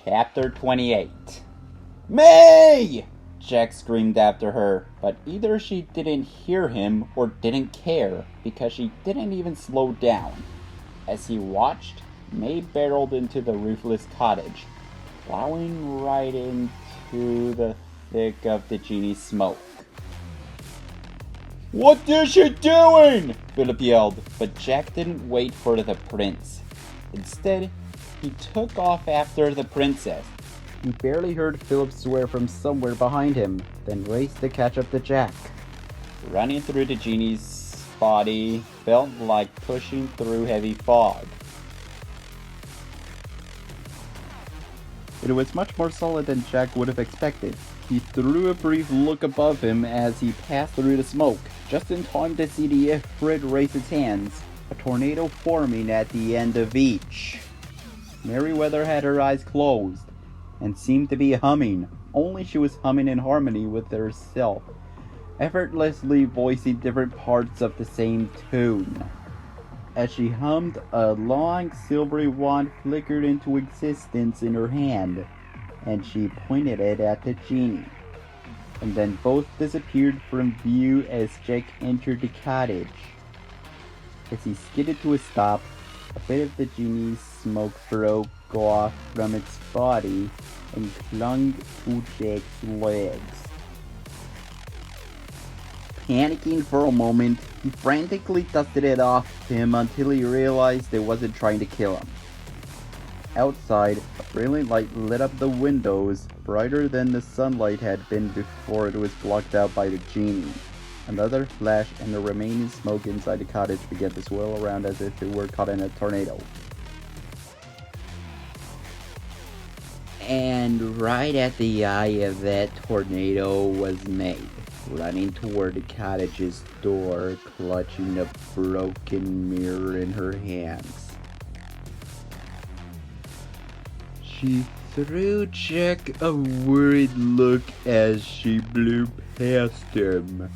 Chapter 28. May! Jack screamed after her, but either she didn't hear him or didn't care, because she didn't even slow down. As he watched, May barreled into the roofless cottage, plowing right into the thick of the genie's smoke. "What is she doing?" Philip yelled, but Jack didn't wait for the prince. Instead, he took off after the princess. He barely heard Philip swear from somewhere behind him, then raced to catch up to Jack. Running through the genie's body felt like pushing through heavy fog. It was much more solid than Jack would have expected. He threw a brief look above him as he passed through the smoke, just in time to see the Ifrit raise its hands, a tornado forming at the end of each. Merryweather had her eyes closed, and seemed to be humming, only she was humming in harmony with herself, effortlessly voicing different parts of the same tune. As she hummed, a long silvery wand flickered into existence in her hand, and she pointed it at the genie. And then both disappeared from view as Jack entered the cottage. As he skidded to a stop, a bit of the genie's smoke broke off from its body and clung to Jack's legs. Panicking for a moment, he frantically dusted it off him until he realized it wasn't trying to kill him. Outside, a brilliant light lit up the windows, brighter than the sunlight had been before it was blocked out by the genie. Another flash, and the remaining smoke inside the cottage began to swirl around as if it were caught in a tornado. And right at the eye of that tornado was May, running toward the cottage's door, clutching a broken mirror in her hands. She threw Jack a worried look as she blew past him,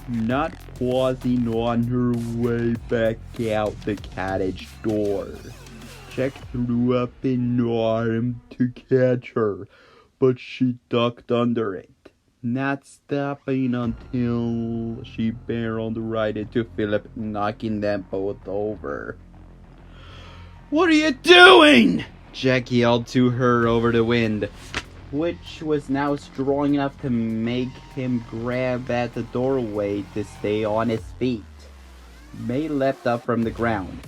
not pausing on her way back out the cottage door. Jack threw up an arm to catch her, but she ducked under it, not stopping until she barreled right into Philip, knocking them both over. "What are you doing?" Jack yelled to her over the wind, which was now strong enough to make him grab at the doorway to stay on his feet. May leapt up from the ground,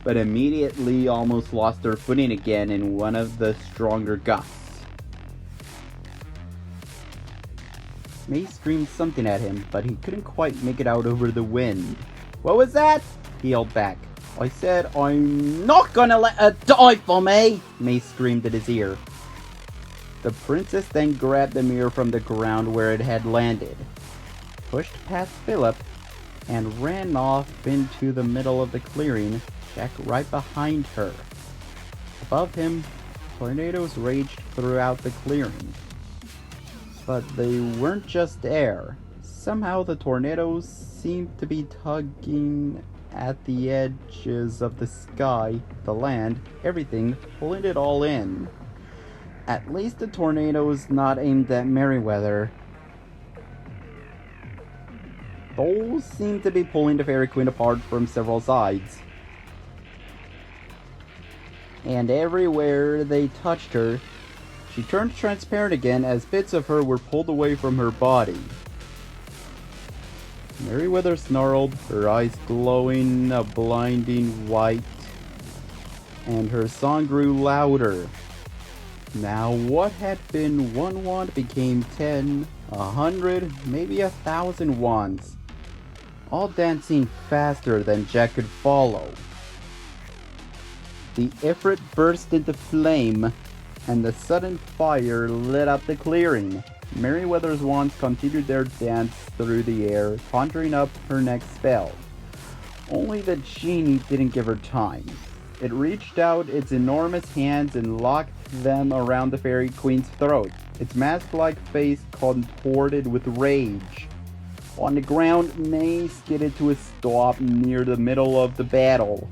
but immediately almost lost her footing again in one of the stronger gusts. May screamed something at him, but he couldn't quite make it out over the wind. "What was that?" he yelled back. "I said I'm not gonna let her die for me!" May screamed at his ear. The princess then grabbed the mirror from the ground where it had landed, pushed past Philip, and ran off into the middle of the clearing, Jack right behind her. Above him, tornadoes raged throughout the clearing. But they weren't just air. Somehow the tornadoes seemed to be tugging at the edges of the sky, the land, everything, pulling it all in. At least the tornadoes not aimed at Merryweather. Those seemed to be pulling the Fairy Queen apart from several sides. And everywhere they touched her, she turned transparent again as bits of her were pulled away from her body. Merryweather snarled, her eyes glowing a blinding white, and her song grew louder. Now what had been one wand became 10, 100, maybe 1,000 wands, all dancing faster than Jack could follow. The Ifrit burst into flame, and the sudden fire lit up the clearing. Merryweather's wands continued their dance through the air, conjuring up her next spell. Only the genie didn't give her time. It reached out its enormous hands and locked them around the Fairy Queen's throat, its mask-like face contorted with rage. On the ground, May skidded to a stop near the middle of the battle.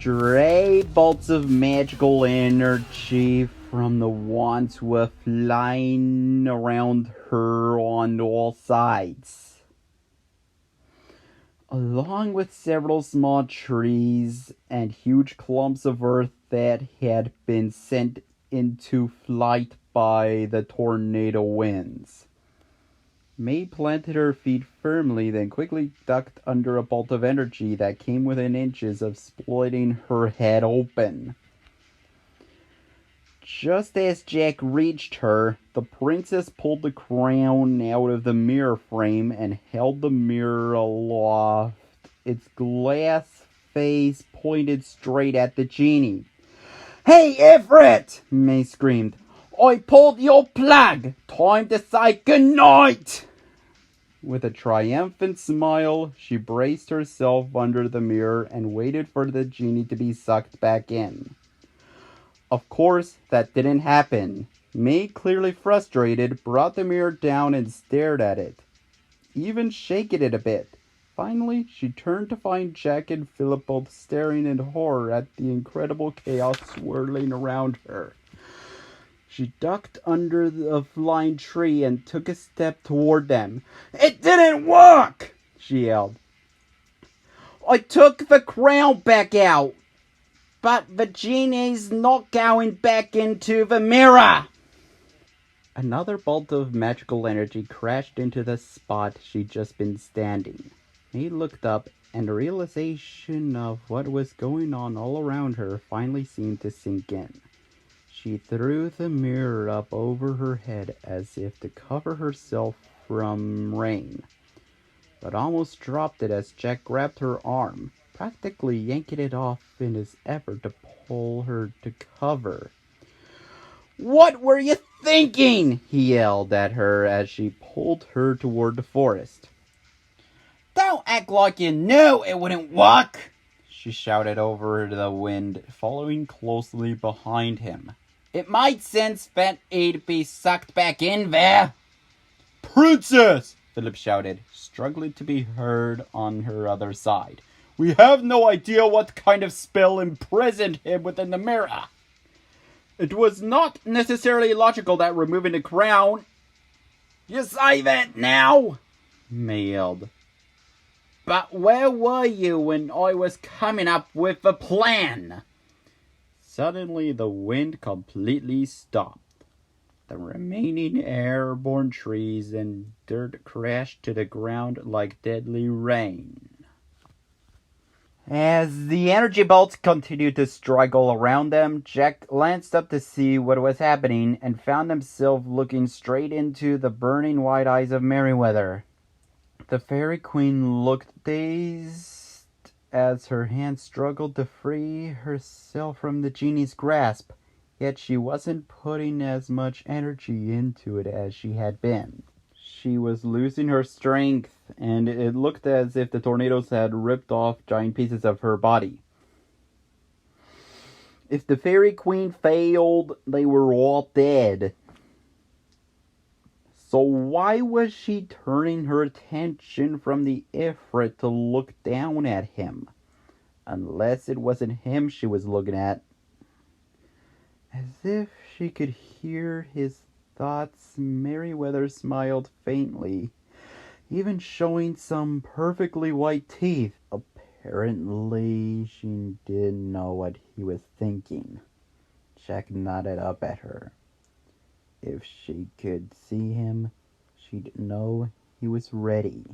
Stray bolts of magical energy from the wands were flying around her on all sides, along with several small trees and huge clumps of earth that had been sent into flight by the tornado winds. May planted her feet firmly, then quickly ducked under a bolt of energy that came within inches of splitting her head open. Just as Jack reached her, the princess pulled the crown out of the mirror frame and held the mirror aloft, its glass face pointed straight at the genie. "Hey, Ifrit!" May screamed. "I pulled your plug! Time to say goodnight!" With a triumphant smile, she braced herself under the mirror and waited for the genie to be sucked back in. Of course, that didn't happen. May, clearly frustrated, brought the mirror down and stared at it, even shaking it a bit. Finally, she turned to find Jack and Philip both staring in horror at the incredible chaos swirling around her. She ducked under the flying tree and took a step toward them. "It didn't work!" she yelled. "I took the crown back out, but the genie's not going back into the mirror." Another bolt of magical energy crashed into the spot she'd just been standing. May looked up, and the realization of what was going on all around her finally seemed to sink in. She threw the mirror up over her head as if to cover herself from rain, but almost dropped it as Jack grabbed her arm, practically yanking it off in his effort to pull her to cover. "What were you thinking?" he yelled at her as she pulled her toward the forest. "Don't act like you knew it wouldn't work!" she shouted over the wind, following closely behind him. "It made sense that it'd be sucked back in there." "Princess!" Philip shouted, struggling to be heard on her other side. "We have no idea what kind of spell imprisoned him within the mirror." "It was not necessarily logical that removing the crown..." "You say that now?" May yelled. "But where were you when I was coming up with the plan?" Suddenly the wind completely stopped. The remaining airborne trees and dirt crashed to the ground like deadly rain. As the energy bolts continued to struggle around them, Jack glanced up to see what was happening and found himself looking straight into the burning white eyes of Merryweather. The Fairy Queen looked dazed as her hand struggled to free herself from the genie's grasp, yet she wasn't putting as much energy into it as she had been. She was losing her strength, and it looked as if the tornadoes had ripped off giant pieces of her body. If the Fairy Queen failed, they were all dead. So why was she turning her attention from the Ifrit to look down at him? Unless it wasn't him she was looking at. As if she could hear his thoughts, Merryweather smiled faintly, even showing some perfectly white teeth. Apparently, she didn't know what he was thinking. Jack nodded up at her. If she could see him, she'd know he was ready.